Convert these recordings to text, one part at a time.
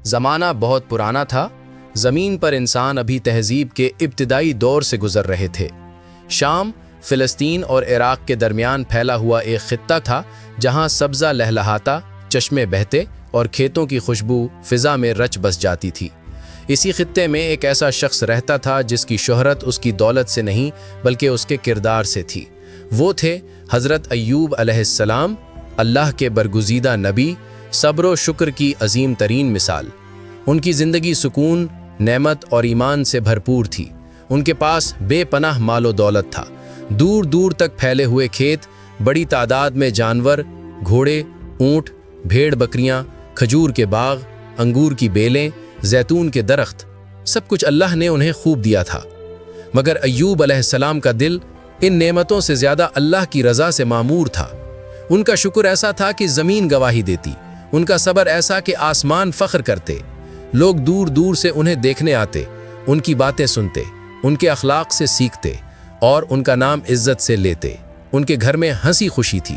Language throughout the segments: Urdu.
زمانہ بہت پرانا تھا، زمین پر انسان ابھی تہذیب کے ابتدائی دور سے گزر رہے تھے۔ شام، فلسطین اور عراق کے درمیان پھیلا ہوا ایک خطہ تھا جہاں سبزہ لہلہاتا، چشمے بہتے اور کھیتوں کی خوشبو فضا میں رچ بس جاتی تھی۔ اسی خطے میں ایک ایسا شخص رہتا تھا جس کی شہرت اس کی دولت سے نہیں بلکہ اس کے کردار سے تھی۔ وہ تھے حضرت ایوب علیہ السلام، اللہ کے برگزیدہ نبی، صبر و شکر کی عظیم ترین مثال۔ ان کی زندگی سکون، نعمت اور ایمان سے بھرپور تھی۔ ان کے پاس بے پناہ مال و دولت تھا، دور دور تک پھیلے ہوئے کھیت، بڑی تعداد میں جانور، گھوڑے، اونٹ، بھیڑ بکریاں، کھجور کے باغ، انگور کی بیلیں، زیتون کے درخت، سب کچھ اللہ نے انہیں خوب دیا تھا۔ مگر ایوب علیہ السلام کا دل ان نعمتوں سے زیادہ اللہ کی رضا سے معمور تھا۔ ان کا شکر ایسا تھا کہ زمین گواہی دیتی، ان کا صبر ایسا کہ آسمان فخر کرتے۔ لوگ دور دور سے انہیں دیکھنے آتے، ان کی باتیں سنتے، ان کے اخلاق سے سیکھتے اور ان کا نام عزت سے لیتے۔ ان کے گھر میں ہنسی خوشی تھی،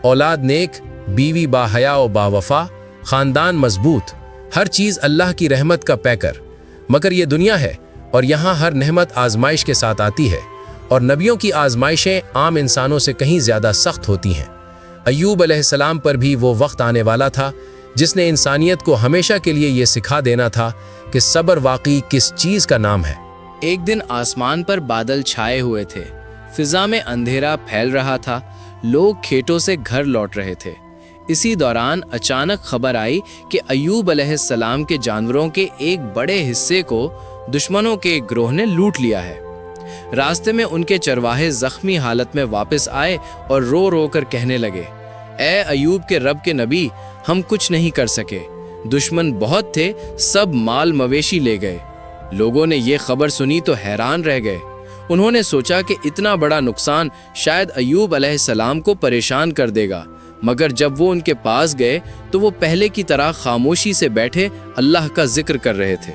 اولاد نیک، بیوی با حیا و با وفا، خاندان مضبوط، ہر چیز اللہ کی رحمت کا پیکر۔ مگر یہ دنیا ہے اور یہاں ہر نعمت آزمائش کے ساتھ آتی ہے، اور نبیوں کی آزمائشیں عام انسانوں سے کہیں زیادہ سخت ہوتی ہیں۔ ایوب علیہ السلام پر بھی وہ وقت آنے والا تھا جس نے انسانیت کو ہمیشہ کے لیے یہ سکھا دینا تھا کہ صبر واقعی کس چیز کا نام ہے۔ ایک دن آسمان پر بادل چھائے ہوئے تھے، فضا میں اندھیرا پھیل رہا تھا، لوگ کھیتوں سے گھر لوٹ رہے تھے۔ اسی دوران اچانک خبر آئی کہ ایوب علیہ السلام کے جانوروں کے ایک بڑے حصے کو دشمنوں کے ایک گروہ نے لوٹ لیا ہے۔ راستے میں ان کے چرواہے زخمی حالت میں واپس آئے اور رو رو کر کہنے لگے، اے ایوب کے رب کے نبی، ہم کچھ نہیں کر سکے، دشمن بہت تھے، سب مال مویشی لے گئے۔ لوگوں نے یہ خبر سنی تو حیران رہ گئے۔ انہوں نے سوچا کہ اتنا بڑا نقصان شاید ایوب علیہ السلام کو پریشان کر دے گا، مگر جب وہ ان کے پاس گئے تو وہ پہلے کی طرح خاموشی سے بیٹھے اللہ کا ذکر کر رہے تھے۔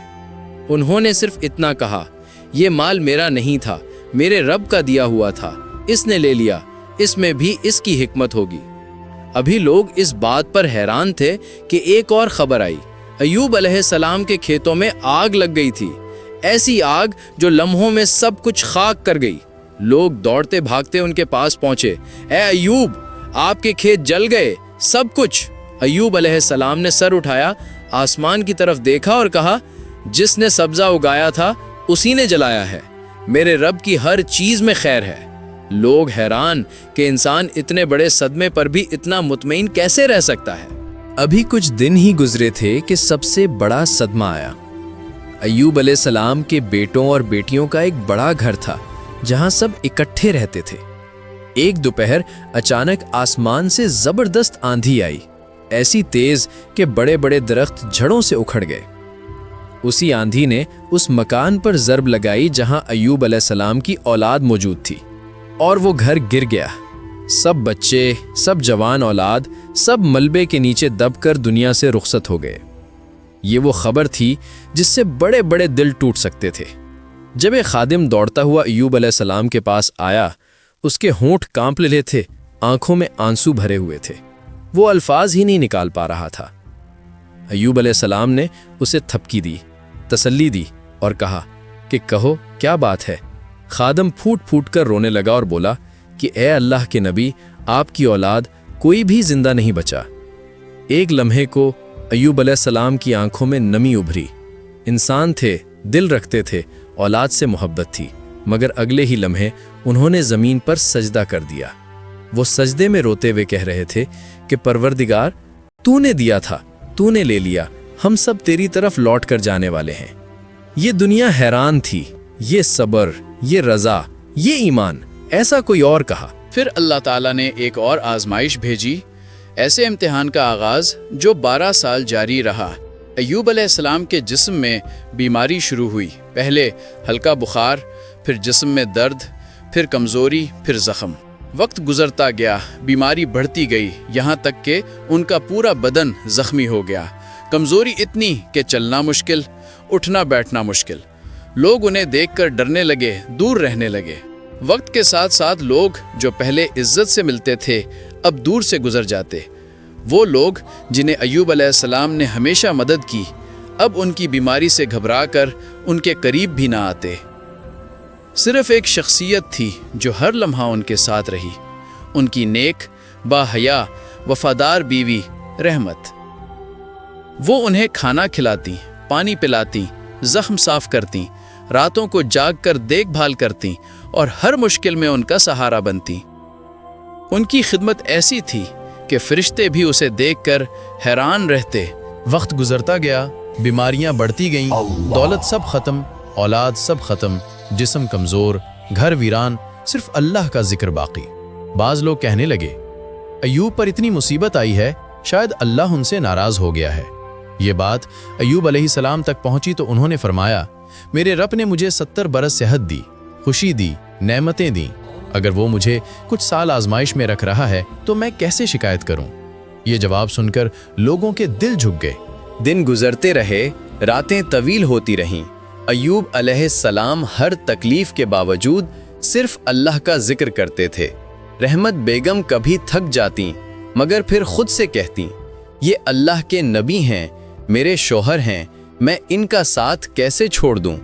انہوں نے صرف اتنا کہا، یہ مال میرا نہیں تھا، میرے رب کا دیا ہوا تھا، اس نے لے لیا، اس میں بھی اس کی حکمت ہوگی۔ ابھی لوگ اس بات پر حیران تھے کہ ایک اور خبر آئی، ایوب علیہ السلام کے کھیتوں میں آگ لگ گئی تھی، ایسی آگ جو لمحوں میں سب کچھ خاک کر گئی۔ لوگ دوڑتے بھاگتے ان کے پاس پہنچے، اے ایوب، آپ کے کھیت جل گئے، سب کچھ۔ ایوب علیہ السلام نے سر اٹھایا، آسمان کی طرف دیکھا اور کہا، جس نے سبزہ اگایا تھا اسی نے جلایا ہے، میرے رب کی ہر چیز میں خیر ہے۔ لوگ حیران کہ انسان اتنے بڑے صدمے پر بھی اتنا مطمئن کیسے رہ سکتا ہے۔ ابھی کچھ دن ہی گزرے تھے کہ سب سے بڑا صدمہ آیا۔ ایوب علیہ السلام کے بیٹوں اور بیٹیوں کا ایک بڑا گھر تھا جہاں سب اکٹھے رہتے تھے۔ ایک دوپہر اچانک آسمان سے زبردست آندھی آئی، ایسی تیز کہ بڑے بڑے درخت جھڑوں سے اکھڑ گئے۔ اسی آندھی نے اس مکان پر ضرب لگائی جہاں ایوب علیہ السلام کی اولاد موجود تھی، اور وہ گھر گر گیا۔ سب بچے، سب جوان اولاد، سب ملبے کے نیچے دب کر دنیا سے رخصت ہو گئے۔ یہ وہ خبر تھی جس سے بڑے بڑے دل ٹوٹ سکتے تھے۔ جب ایک خادم دوڑتا ہوا ایوب علیہ السلام کے پاس آیا، اس کے ہونٹ کانپ لے تھے، آنکھوں میں آنسو بھرے ہوئے تھے، وہ الفاظ ہی نہیں نکال پا رہا تھا۔ ایوب علیہ السلام نے اسے تھپکی دی، تسلی دی اور کہا کہ کہو کیا بات ہے۔ خادم پھوٹ پھوٹ کر رونے لگا اور بولا کہ اے اللہ کے نبی، آپ کی اولاد کوئی بھی زندہ نہیں بچا۔ ایک لمحے کو ایوب علیہ السلام کی آنکھوں میں نمی ابھری۔ انسان تھے، دل رکھتے تھے، اولاد سے محبت تھی، مگر اگلے ہی لمحے انہوں نے زمین پر سجدہ کر دیا۔ وہ سجدے میں روتے ہوئے کہہ رہے تھے کہ پروردگار، تو نے دیا تھا، تو نے لے لیا، ہم سب تیری طرف لوٹ کر جانے والے ہیں۔ یہ دنیا حیران تھی، یہ صبر، یہ رضا، یہ ایمان، ایسا کوئی اور کہا۔ پھر اللہ تعالیٰ نے ایک اور آزمائش بھیجی، ایسے امتحان کا آغاز جو 12 سال جاری رہا۔ ایوب علیہ السلام کے جسم میں بیماری شروع ہوئی، پہلے ہلکا بخار، پھر جسم میں درد، پھر کمزوری، پھر زخم۔ وقت گزرتا گیا، بیماری بڑھتی گئی، یہاں تک کہ ان کا پورا بدن زخمی ہو گیا۔ کمزوری اتنی کہ چلنا مشکل، اٹھنا بیٹھنا مشکل۔ لوگ انہیں دیکھ کر ڈرنے لگے، دور رہنے لگے۔ وقت کے ساتھ ساتھ لوگ جو پہلے عزت سے ملتے تھے اب دور سے گزر جاتے۔ وہ لوگ جنہیں ایوب علیہ السلام نے ہمیشہ مدد کی اب ان کی بیماری سے گھبرا کر ان کے قریب بھی نہ آتے۔ صرف ایک شخصیت تھی جو ہر لمحہ ان کے ساتھ رہی، ان کی نیک، باحیا، وفادار بیوی رحمت۔ وہ انہیں کھانا کھلاتی، پانی پلاتی، زخم صاف کرتی، راتوں کو جاگ کر دیکھ بھال کرتی اور ہر مشکل میں ان کا سہارا بنتی۔ ان کی خدمت ایسی تھی کہ فرشتے بھی اسے دیکھ کر حیران رہتے۔ وقت گزرتا گیا، بیماریاں بڑھتی گئیں، دولت سب ختم، اولاد سب ختم، جسم کمزور، گھر ویران، صرف اللہ کا ذکر باقی۔ بعض لوگ کہنے لگے، ایوب پر اتنی مصیبت آئی ہے، شاید اللہ ان سے ناراض ہو گیا ہے۔ یہ بات ایوب علیہ السلام تک پہنچی تو انہوں نے فرمایا، میرے رب نے مجھے 70 برس صحت دی، خوشی دی، نعمتیں دیں۔ اگر وہ مجھے کچھ سال آزمائش میں رکھ رہا ہے تو میں کیسے شکایت کروں؟ یہ جواب سن کر لوگوں کے دل جھک گئے۔ دن گزرتے رہے، راتیں طویل ہوتی رہیں۔ ایوب علیہ السلام ہر تکلیف کے باوجود صرف اللہ کا ذکر کرتے تھے۔ رحمت بیگم کبھی تھک جاتیں مگر پھر خود سے کہتیں، یہ اللہ کے نبی ہیں، میرے شوہر ہیں، میں ان کا ساتھ کیسے چھوڑ دوں؟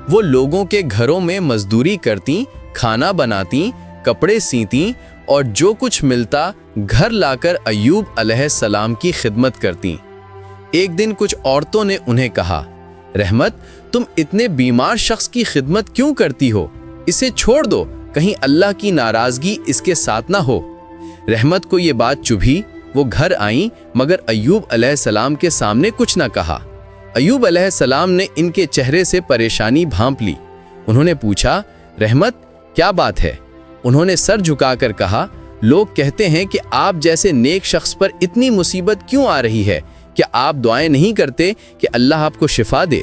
وہ لوگوں کے گھروں میں مزدوری کرتیں، کھانا بناتیں، کپڑے سیتیں اور جو کچھ ملتا گھر لا کر ایوب علیہ السلام کی خدمت کرتیں۔ ایک دن کچھ عورتوں نے انہیں کہا، رحمت، تم اتنے بیمار شخص کی خدمت کیوں کرتی ہو؟ اسے چھوڑ دو، کہیں اللہ کی ناراضگی اس کے ساتھ نہ ہو۔ رحمت کو یہ بات چبھی، وہ گھر آئیں مگر ایوب علیہ السلام کے سامنے کچھ نہ کہا۔ ایوب علیہ السلام نے ان کے چہرے سے پریشانی بھانپ لی۔ انہوں نے پوچھا، رحمت کیا بات ہے؟ انہوں نے سر جھکا کر کہا، لوگ کہتے ہیں کہ آپ جیسے نیک شخص پر اتنی مصیبت کیوں آ رہی ہے؟ کیا آپ دعائیں نہیں کرتے کہ اللہ آپ کو شفا دے؟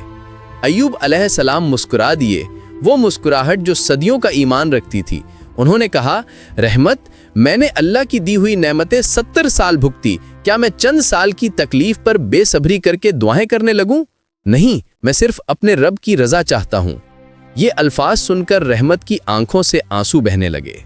ایوب علیہ السلام مسکرا دیے، وہ مسکراہٹ جو صدیوں کا ایمان رکھتی تھی۔ انہوں نے کہا، رحمت، میں نے اللہ کی دی ہوئی نعمتیں 70 سال بھگتی، کیا میں چند سال کی تکلیف پر بے صبری کر کے دعائیں کرنے لگوں؟ نہیں، میں صرف اپنے رب کی رضا چاہتا ہوں۔ یہ الفاظ سن کر رحمت کی آنکھوں سے آنسو بہنے لگے۔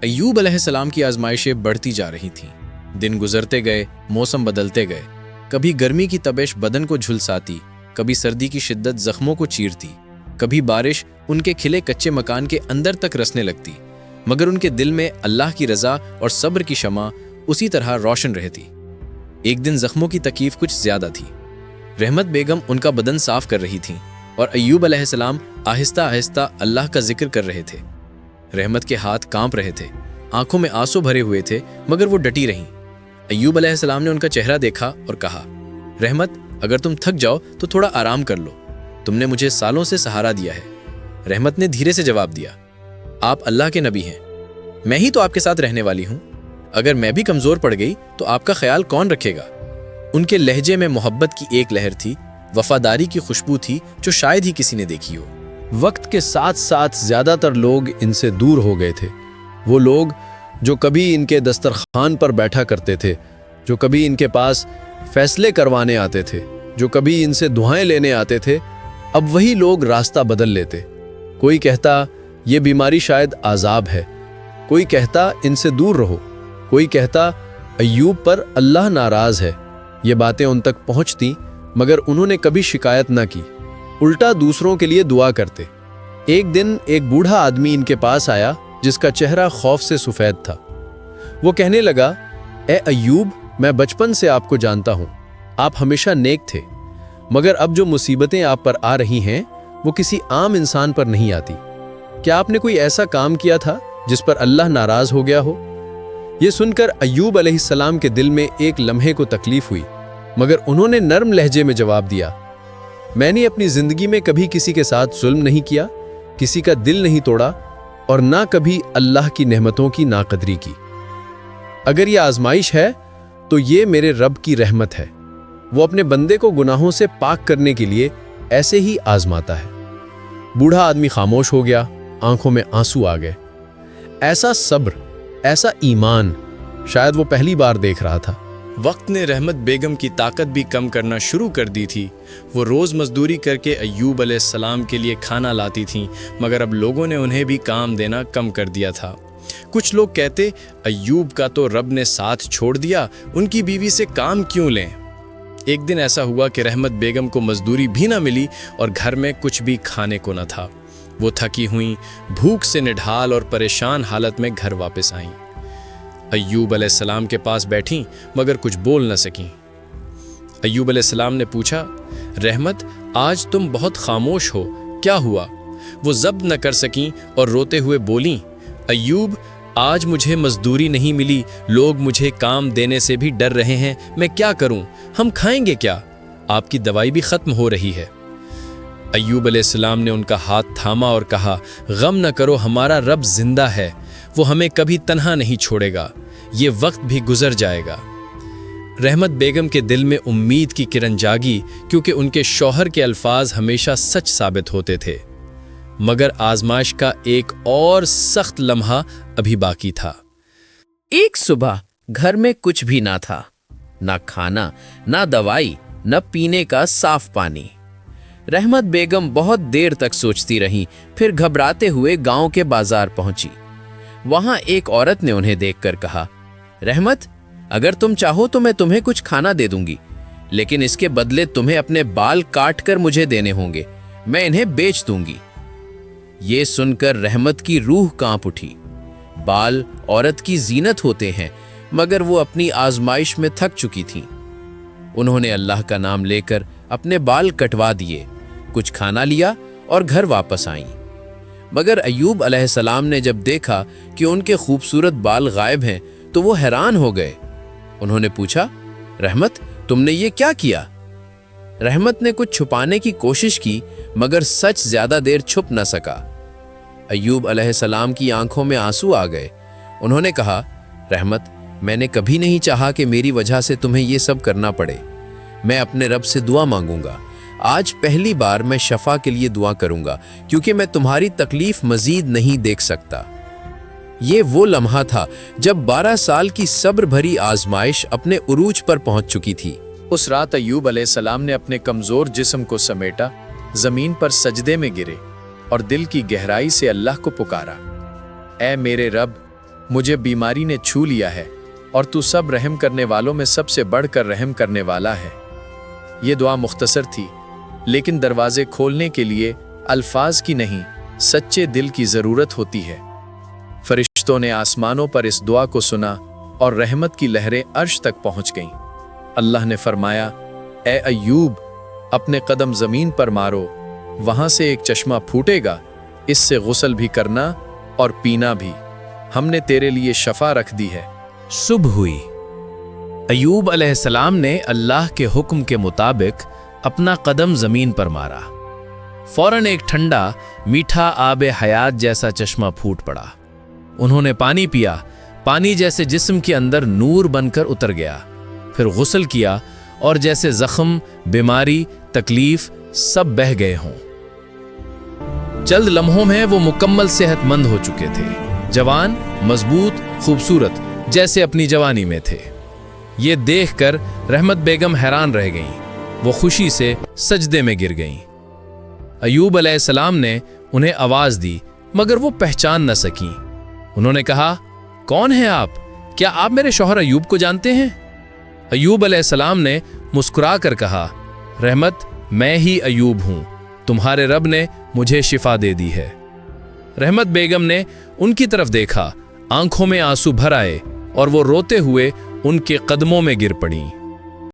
ایوب علیہ السلام کی آزمائشیں بڑھتی جا رہی تھیں۔ دن گزرتے گئے، موسم بدلتے گئے۔ کبھی گرمی کی تپش بدن کو جھلساتی، کبھی سردی کی شدت زخموں کو چیرتی، کبھی بارش ان کے کھلے کچے مکان کے اندر تک رسنے لگتی، مگر ان کے دل میں اللہ کی رضا اور صبر کی شمع اسی طرح روشن رہتی۔ ایک دن زخموں کی تکلیف کچھ زیادہ تھی۔ رحمت بیگم ان کا بدن صاف کر رہی تھیں اور ایوب علیہ السلام آہستہ آہستہ اللہ کا ذکر کر رہے تھے۔ رحمت کے ہاتھ کانپ رہے تھے، آنکھوں میں آنسو بھرے ہوئے تھے، مگر وہ ڈٹی رہیں۔ ایوب علیہ السلام نے ان کا چہرہ دیکھا اور کہا، رحمت، اگر تم تھک جاؤ تو تھوڑا آرام کر لو، تم نے مجھے سالوں سے سہارا دیا ہے۔ رحمت نے دھیرے سے جواب دیا، آپ اللہ کے نبی ہیں، میں ہی تو آپ کے ساتھ رہنے والی ہوں، اگر میں بھی کمزور پڑ گئی تو آپ کا خیال کون رکھے گا؟ ان کے لہجے میں محبت کی ایک لہر تھی، وفاداری کی خوشبو تھی جو شاید ہی کسی نے دیکھی ہو۔ وقت کے ساتھ ساتھ زیادہ تر لوگ ان سے دور ہو گئے تھے۔ وہ لوگ جو کبھی ان کے دسترخوان پر بیٹھا کرتے تھے، جو کبھی ان کے پاس فیصلے کروانے آتے تھے، جو کبھی ان سے دعائیں لینے آتے تھے، اب وہی لوگ راستہ بدل لیتے۔ کوئی کہتا یہ بیماری شاید عذاب ہے، کوئی کہتا ان سے دور رہو، کوئی کہتا ایوب پر اللہ ناراض ہے۔ یہ باتیں ان تک پہنچتی مگر انہوں نے کبھی شکایت نہ کی، الٹا دوسروں کے لیے دعا کرتے۔ ایک دن ایک بوڑھا آدمی ان کے پاس آیا جس کا چہرہ خوف سے سفید تھا۔ وہ کہنے لگا، اے ایوب، میں بچپن سے آپ کو جانتا ہوں، آپ ہمیشہ نیک تھے، مگر اب جو مصیبتیں آپ پر آ رہی ہیں وہ کسی عام انسان پر نہیں آتی۔ کیا آپ نے کوئی ایسا کام کیا تھا جس پر اللہ ناراض ہو گیا ہو؟ یہ سن کر ایوب علیہ السلام کے دل میں ایک لمحے کو تکلیف ہوئی، مگر انہوں نے نرم لہجے میں جواب دیا، میں نے اپنی زندگی میں کبھی کسی کے ساتھ ظلم نہیں کیا، کسی کا دل نہیں توڑا اور نہ کبھی اللہ کی نعمتوں کی ناقدری کی۔ اگر یہ آزمائش ہے تو یہ میرے رب کی رحمت ہے، وہ اپنے بندے کو گناہوں سے پاک کرنے کے لیے ایسے ہی آزماتا ہے۔ بوڑھا آدمی خاموش ہو گیا، آنکھوں میں آنسو آ گئے۔ ایسا صبر، ایسا ایمان شاید وہ پہلی بار دیکھ رہا تھا۔ وقت نے رحمت بیگم کی طاقت بھی کم کرنا شروع کر دی تھی۔ وہ روز مزدوری کر کے ایوب علیہ السلام کے لیے کھانا لاتی تھیں، مگر اب لوگوں نے انہیں بھی کام دینا کم کر دیا تھا۔ کچھ لوگ کہتے، ایوب کا تو رب نے ساتھ چھوڑ دیا، ان کی بیوی سے کام کیوں لیں؟ ایک دن ایسا ہوا کہ رحمت بیگم کو مزدوری بھی نہ ملی اور گھر میں کچھ بھی کھانے کو نہ تھا۔ وہ تھکی ہوئیں، بھوک سے نڈھال اور پریشان حالت میں گھر واپس آئیں۔ ایوب علیہ السلام کے پاس بیٹھیں مگر کچھ بول نہ سکیں۔ ایوب علیہ السلام نے پوچھا، رحمت آج تم بہت خاموش ہو، کیا ہوا؟ وہ ضبط نہ کر سکیں اور روتے ہوئے بولیں، ایوب آج مجھے مزدوری نہیں ملی، لوگ مجھے کام دینے سے بھی ڈر رہے ہیں، میں کیا کروں؟ ہم کھائیں گے کیا؟ آپ کی دوائی بھی ختم ہو رہی ہے۔ ایوب علیہ السلام نے ان کا ہاتھ تھاما اور کہا، غم نہ کرو، ہمارا رب زندہ ہے، وہ ہمیں کبھی تنہا نہیں چھوڑے گا، یہ وقت بھی گزر جائے گا۔ رحمت بیگم کے دل میں امید کی کرن جاگی، کیونکہ ان کے شوہر کے الفاظ ہمیشہ سچ ثابت ہوتے تھے۔ مگر آزمائش کا ایک اور سخت لمحہ ابھی باقی تھا۔ ایک صبح گھر میں کچھ بھی نہ تھا، نہ کھانا، نہ دوائی، نہ پینے کا صاف پانی۔ رحمت بیگم بہت دیر تک سوچتی رہیں، پھر گھبراتے ہوئے گاؤں کے بازار پہنچی۔ وہاں ایک عورت نے انہیں دیکھ کر کہا، رحمت اگر تم چاہو تو میں تمہیں کچھ کھانا دے دوں گی، لیکن اس کے بدلے تمہیں اپنے بال کاٹ کر مجھے دینے ہوں گے، میں انہیں بیچ دوں گی۔ یہ سن کر رحمت کی روح کانپ اٹھی۔ بال عورت کی زینت ہوتے ہیں، مگر وہ اپنی آزمائش میں تھک چکی تھیں۔ انہوں نے اللہ کا نام لے کر اپنے بال کٹوا دیے، کچھ کھانا لیا اور گھر واپس آئیں۔ مگر ایوب علیہ السلام نے جب دیکھا کہ ان کے خوبصورت بال غائب ہیں تو وہ حیران ہو گئے۔ انہوں نے پوچھا، رحمت تم نے یہ کیا کیا؟ رحمت نے کچھ چھپانے کی کوشش کی، مگر سچ زیادہ دیر چھپ نہ سکا۔ ایوب علیہ السلام کی آنکھوں میں آنسو آ گئے۔ انہوں نے کہا، رحمت میں نے کبھی نہیں چاہا کہ میری وجہ سے تمہیں یہ سب کرنا پڑے۔ میں اپنے رب سے دعا مانگوں گا۔ آج پہلی بار میں شفا کے لیے دعا کروں گا، کیونکہ میں تمہاری تکلیف مزید نہیں دیکھ سکتا۔ یہ وہ لمحہ تھا جب 12 سال کی صبر بھری آزمائش اپنے عروج پر پہنچ چکی تھی۔ اس رات ایوب علیہ السلام نے اپنے کمزور جسم کو سمیٹا، زمین پر سجدے میں گرے اور دل کی گہرائی سے اللہ کو پکارا، اے میرے رب، مجھے بیماری نے چھو لیا ہے اور تو سب رحم کرنے والوں میں سب سے بڑھ کر رحم کرنے والا ہے۔ یہ دعا مختصر تھی، لیکن دروازے کھولنے کے لیے الفاظ کی نہیں، سچے دل کی ضرورت ہوتی ہے۔ فرشتوں نے آسمانوں پر اس دعا کو سنا اور رحمت کی لہریں عرش تک پہنچ گئیں۔ اللہ نے فرمایا، اے ایوب، اپنے قدم زمین پر مارو، وہاں سے ایک چشمہ پھوٹے گا، اس سے غسل بھی کرنا اور پینا بھی، ہم نے تیرے لیے شفا رکھ دی ہے۔ صبح ہوئی۔ ایوب علیہ السلام نے اللہ کے حکم کے مطابق اپنا قدم زمین پر مارا۔ فوراً ایک ٹھنڈا میٹھا آب حیات جیسا چشمہ پھوٹ پڑا۔ انہوں نے پانی پیا، پانی جیسے جسم کے اندر نور بن کر اتر گیا۔ پھر غسل کیا اور جیسے زخم، بیماری، تکلیف سب بہہ گئے ہوں۔ چند لمحوں میں وہ مکمل صحت مند ہو چکے تھے، جوان، مضبوط، خوبصورت، جیسے اپنی جوانی میں تھے۔ یہ دیکھ کر رحمت بیگم حیران رہ گئیں، وہ خوشی سے سجدے میں گر گئیں۔ ایوب علیہ السلام نے انہیں آواز دی، مگر وہ پہچان نہ سکیں۔ انہوں نے کہا، کون ہیں آپ؟ کیا آپ میرے شوہر ایوب کو جانتے ہیں؟ ایوب علیہ السلام نے مسکرا کر کہا، رحمت میں ہی ایوب ہوں، تمہارے رب نے مجھے شفا دے دی ہے۔ رحمت بیگم نے ان کی طرف دیکھا، آنکھوں میں آنسو بھر آئے اور وہ روتے ہوئے ان کے قدموں میں گر پڑیں۔